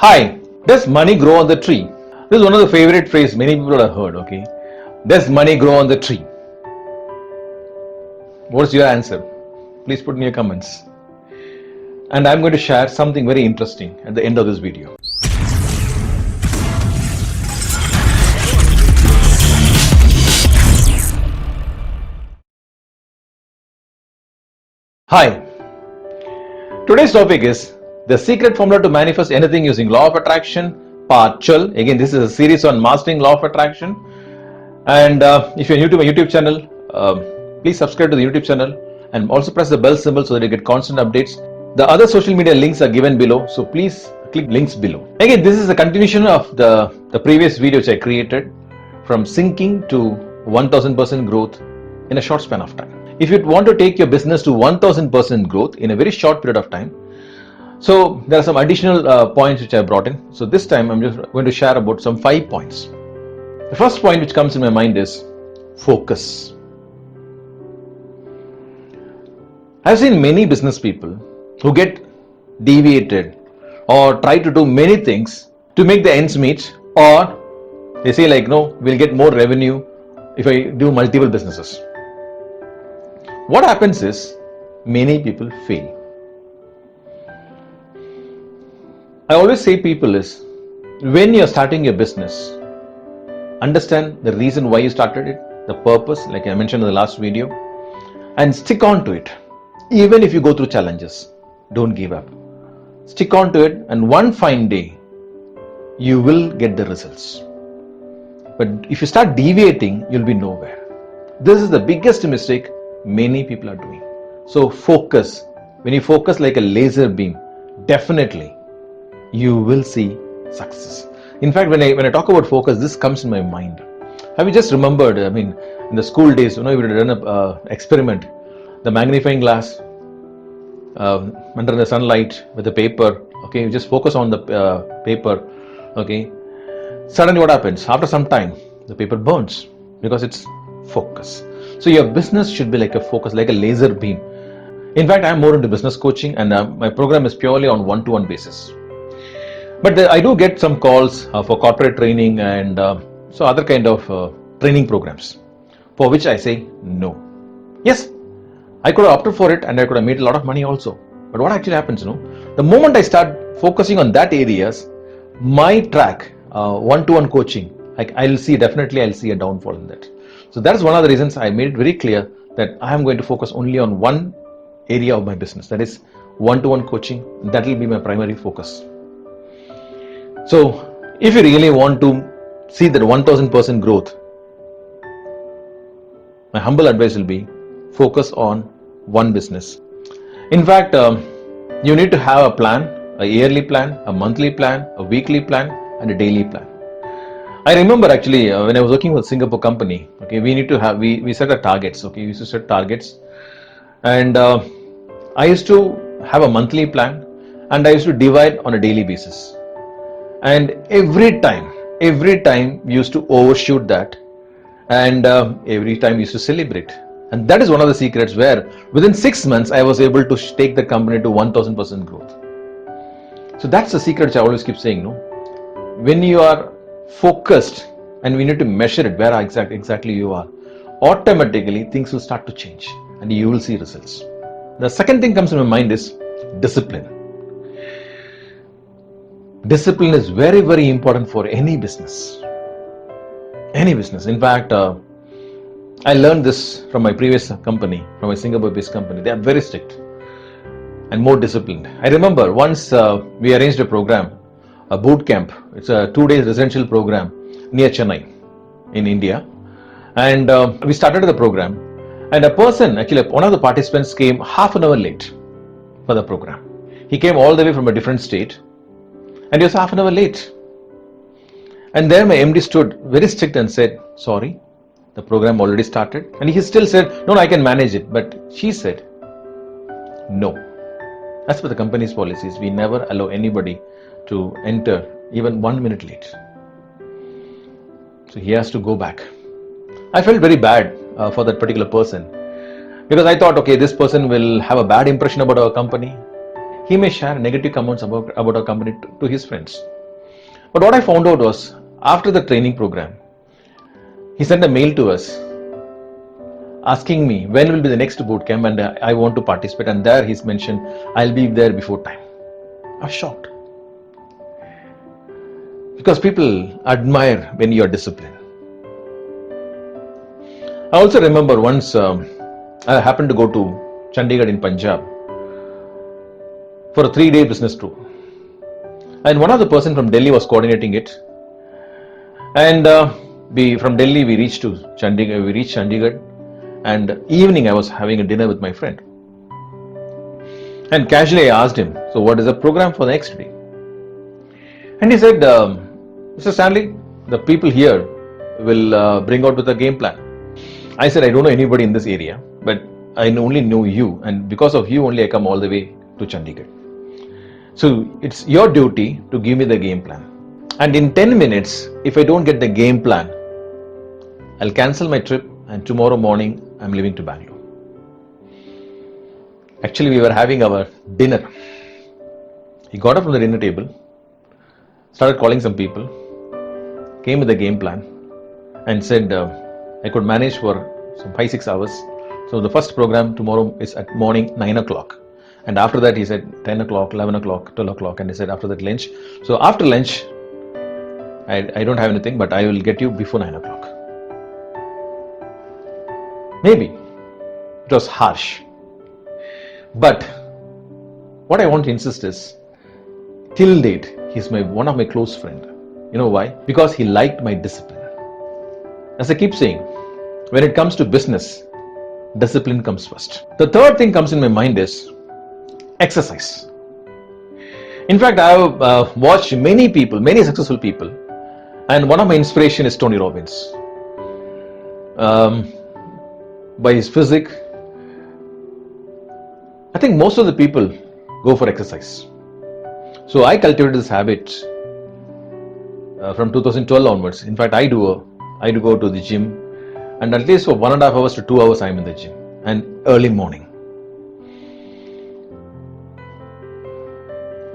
Hi, does money grow on the tree? This is one of the favorite phrases many people have heard, okay? Does money grow on the tree? What's your answer? Please put in your comments. And I'm going to share something very interesting at the end of this video. Hi, today's topic is the secret formula to manifest anything using law of attraction, part 12. Again, this is a series on mastering law of attraction. And if you're new to my YouTube channel, please subscribe to the YouTube channel and also press the bell symbol so that you get constant updates. The other social media links are given below, so please click links below. Again, this is a continuation of the previous video which I created, from sinking to 1000% growth in a short span of time. If you want to take your business to 1000% growth in a very short period of time, so there are some additional points which I brought in. So this time I'm just going to share about some 5 points. The first point which comes in my mind is focus. I've seen many business people who get deviated or try to do many things to make the ends meet, or they say like, no, we'll get more revenue if I do multiple businesses. What happens is many people fail. I always say people is, when you're starting your business, understand the reason why you started it, the purpose, like I mentioned in the last video, and stick on to it. Even if you go through challenges, don't give up. Stick on to it, and one fine day, you will get the results. But if you start deviating, you'll be nowhere. This is the biggest mistake many people are doing. So focus. When you focus like a laser beam, definitely you will see success. In fact, when I talk about focus, this comes in my mind. Have you just remembered, in the school days, we would have done an experiment. The magnifying glass under the sunlight with the paper, okay, you just focus on the paper, okay. Suddenly what happens? After some time, the paper burns because it's focus. So your business should be like a focus, like a laser beam. In fact, I'm more into business coaching, and my program is purely on one-to-one basis. But I do get some calls for corporate training and so other kind of training programs, for which I say no. Yes, I could have opted for it and I could have made a lot of money also. But what actually happens, the moment I start focusing on that areas, my track, one-to-one coaching, I'll see a downfall in that. So that is one of the reasons I made it very clear that I am going to focus only on one area of my business, that is one-to-one coaching. That will be my primary focus. So if you really want to see that 1000% growth, my humble advice will be focus on one business. In fact, you need to have a plan, a yearly plan, a monthly plan, a weekly plan, and a daily plan. I remember actually when I was working with a Singapore company, okay, we set our targets, okay, we used to set targets, and I used to have a monthly plan, and I used to divide on a daily basis. And every time we used to overshoot that, and every time we used to celebrate. And that is one of the secrets where within 6 months I was able to take the company to 1000% growth. So that's the secret which I always keep saying, when you are focused and we need to measure it where exactly you are, automatically things will start to change and you will see results. The second thing comes to my mind is discipline. Discipline is very, very important for any business. Any business. In fact, I learned this from my previous company, from my Singapore-based company. They are very strict and more disciplined. I remember once we arranged a program, a boot camp. It's a 2-day residential program near Chennai in India. And we started the program. And a person, actually one of the participants, came half an hour late for the program. He came all the way from a different state. And he was half an hour late. And there my MD stood very strict and said, sorry, the program already started. And he still said, no, I can manage it. But she said, no. As per the company's policies, we never allow anybody to enter even 1 minute late. So he has to go back. I felt very bad for that particular person, because I thought, okay, this person will have a bad impression about our company. He may share negative comments about our company to his friends. But what I found out was, after the training program, he sent a mail to us asking me when will be the next boot camp, and I want to participate, and there he's mentioned I'll be there before time. I was shocked, because people admire when you are disciplined. I also remember once I happened to go to Chandigarh in Punjab for a 3-day business tour, and one of the person from Delhi was coordinating it, and from Delhi we reached Chandigarh, and evening I was having a dinner with my friend, and casually I asked him, so what is the program for the next day? And he said, Mr. Stanley, the people here will bring out with a game plan. I said, I don't know anybody in this area, but I only know you, and because of you only I come all the way to Chandigarh. So it's your duty to give me the game plan. And in 10 minutes, if I don't get the game plan, I'll cancel my trip, and tomorrow morning I'm leaving to Bangalore. Actually, we were having our dinner. He got up from the dinner table, started calling some people, came with the game plan, and said I could manage for some 5-6 hours. So the first program tomorrow is at morning 9 o'clock. And after that he said 10 o'clock, 11 o'clock, 12 o'clock, and he said after that lunch. So after lunch, I don't have anything, but I will get you before 9 o'clock. Maybe it was harsh, but what I want to insist is, till date, he's one of my close friend. You know why? Because he liked my discipline. As I keep saying, when it comes to business, discipline comes first. The third thing comes in my mind is exercise. In fact, I have watched many successful people, and one of my inspiration is Tony Robbins. By his physique, I think most of the people go for exercise. So I cultivated this habit from 2012 onwards. In fact, I do go to the gym, and at least for 1.5 hours to 2 hours I'm in the gym, and early morning.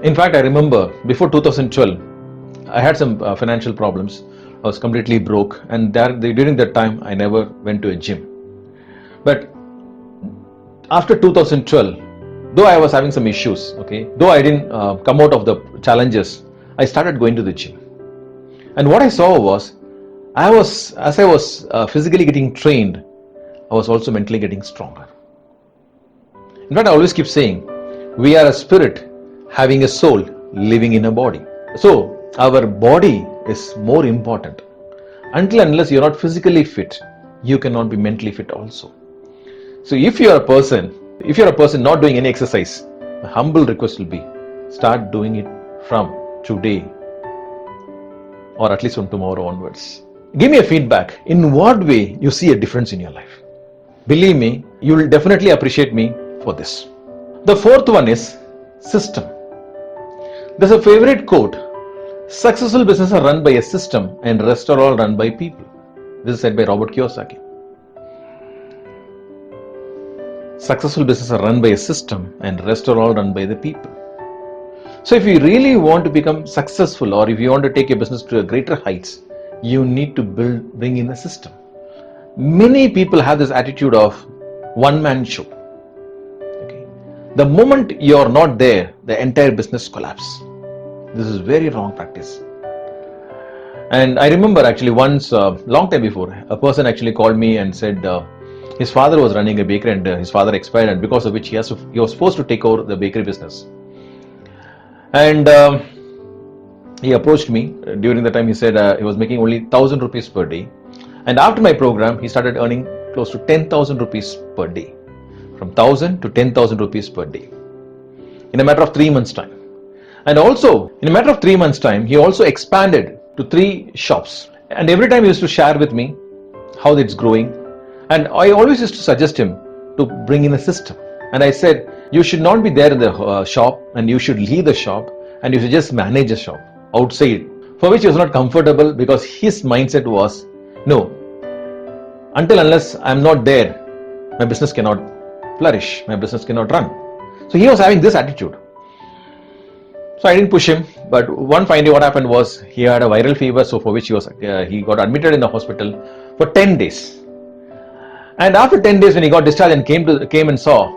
In fact, I remember before 2012, I had some financial problems. I was completely broke, and during that time I never went to a gym. But after 2012, though I was having some issues, though I didn't come out of the challenges, I started going to the gym. And what I saw was, as I was physically getting trained, I was also mentally getting stronger. In fact, I always keep saying, we are a spirit having a soul living in a body. So our body is more important. Unless you're not physically fit, you cannot be mentally fit also. So if you're a person not doing any exercise, my humble request will be, start doing it from today, or at least from tomorrow onwards. Give me a feedback. In what way you see a difference in your life? Believe me, you will definitely appreciate me for this. The fourth one is system. There's a favorite quote: successful businesses are run by a system and rest are all run by people. This is said by Robert Kiyosaki. Successful businesses are run by a system and rest are all run by the people. So if you really want to become successful, or if you want to take your business to a greater heights, you need to bring in a system. Many people have this attitude of one-man show. The moment you're not there, the entire business collapses. This is very wrong practice. And I remember actually once, long time before, a person actually called me and said his father was running a bakery, and his father expired, and because of which he was forced to take over the bakery business. And he approached me. During the time, he said he was making only 1,000 rupees per day. And after my program, he started earning close to 10,000 rupees per day. From 1,000 to 10,000 rupees per day. In a matter of 3 months' time. And also, in a matter of 3 months' time, he also expanded to 3 shops. And every time he used to share with me how it's growing. And I always used to suggest him to bring in a system. And I said, you should not be there in the shop, and you should leave the shop, and you should just manage a shop outside, for which he was not comfortable, because his mindset was, no, unless I'm not there, my business cannot flourish, my business cannot run. So he was having this attitude. So I didn't push him, but one fine day what happened was he had a viral fever, so for which he got admitted in the hospital for 10 days. And after 10 days when he got discharged and came and saw,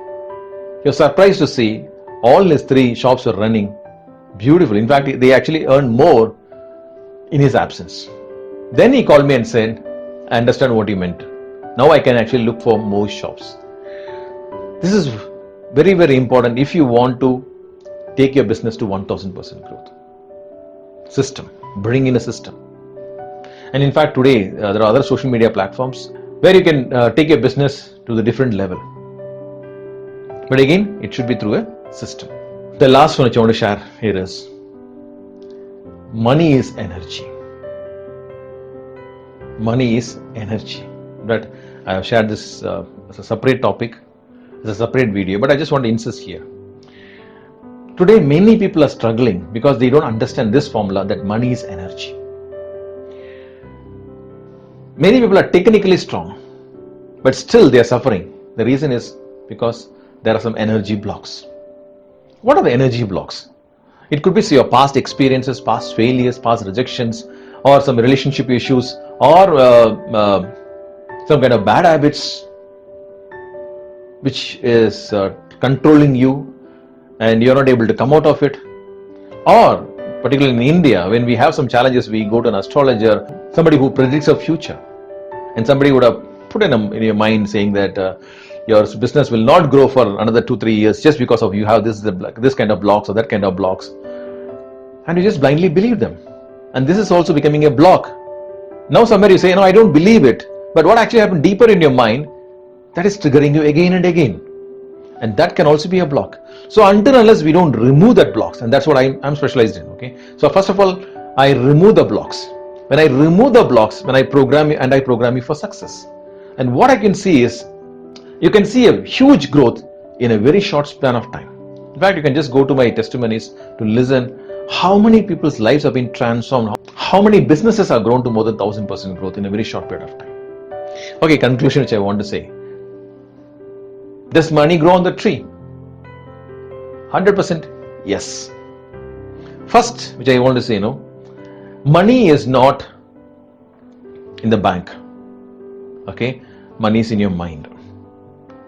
he was surprised to see all his 3 shops were running beautiful. In fact, they actually earned more in his absence. Then he called me and said, I understand what you meant. Now I can actually look for more shops. This is very, very important if you want to take your business to 1000% growth. System. Bring in a system. And in fact, today there are other social media platforms where you can take your business to the different level. But again, it should be through a system. The last one which I want to share here is money is energy. Money is energy. But I have shared this as a separate topic, as a separate video, but I just want to insist here. Today, many people are struggling because they don't understand this formula that money is energy. Many people are technically strong, but still they are suffering. The reason is because there are some energy blocks. What are the energy blocks? It could be your past experiences, past failures, past rejections, or some relationship issues, or some kind of bad habits which is controlling you and you're not able to come out of it. Or particularly in India, when we have some challenges, we go to an astrologer, somebody who predicts a future, and somebody would have put in your mind saying that your business will not grow for another 2-3 years just because of you have this kind of blocks or that kind of blocks, and you just blindly believe them. And this is also becoming a block. Now somewhere you say, no, I don't believe it, but what actually happened deeper in your mind, that is triggering you again and again, and that can also be a block. So until unless we don't remove that blocks, and that's what I'm specialized in. Okay, so first of all, I remove the blocks. When I remove the blocks, when I program you for success. And what I can see is, you can see a huge growth in a very short span of time. In fact, you can just go to my testimonies to listen how many people's lives have been transformed, how many businesses have grown to more than 1000% growth in a very short period of time. Okay, conclusion which I want to say. Does money grow on the tree? 100% yes. First, which I want to say, money is not in the bank. Okay, money is in your mind.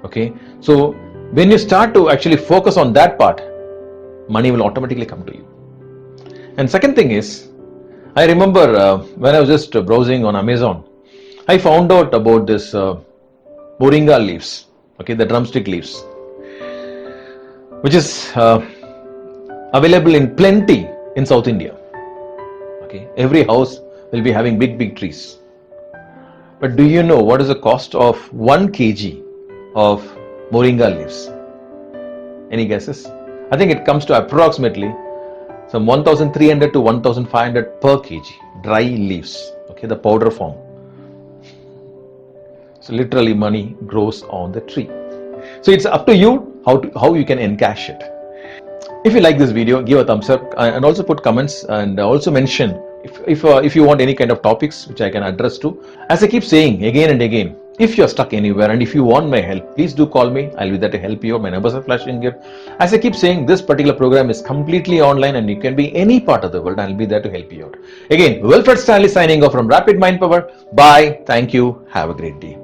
Okay, so when you start to actually focus on that part, money will automatically come to you. And second thing is, I remember when I was just browsing on Amazon, I found out about this moringa leaves. Okay, the drumstick leaves, which is available in plenty in South India. Okay, every house will be having big trees. But do you know what is the cost of 1 kg of moringa leaves? Any guesses? I think it comes to approximately some 1300 to 1500 per kg, dry leaves. Okay, the powder form. So literally money grows on the tree. So it's up to you how you can encash it. If you like this video, give a thumbs up and also put comments, and also mention if you want any kind of topics which I can address to. As I keep saying again and again, if you're stuck anywhere and if you want my help, please do call me. I'll be there to help you. My numbers are flashing here. As I keep saying, this particular program is completely online and you can be any part of the world. I'll be there to help you out. Again, Wilfred Stanley signing off from Rapid Mind Power. Bye. Thank you. Have a great day.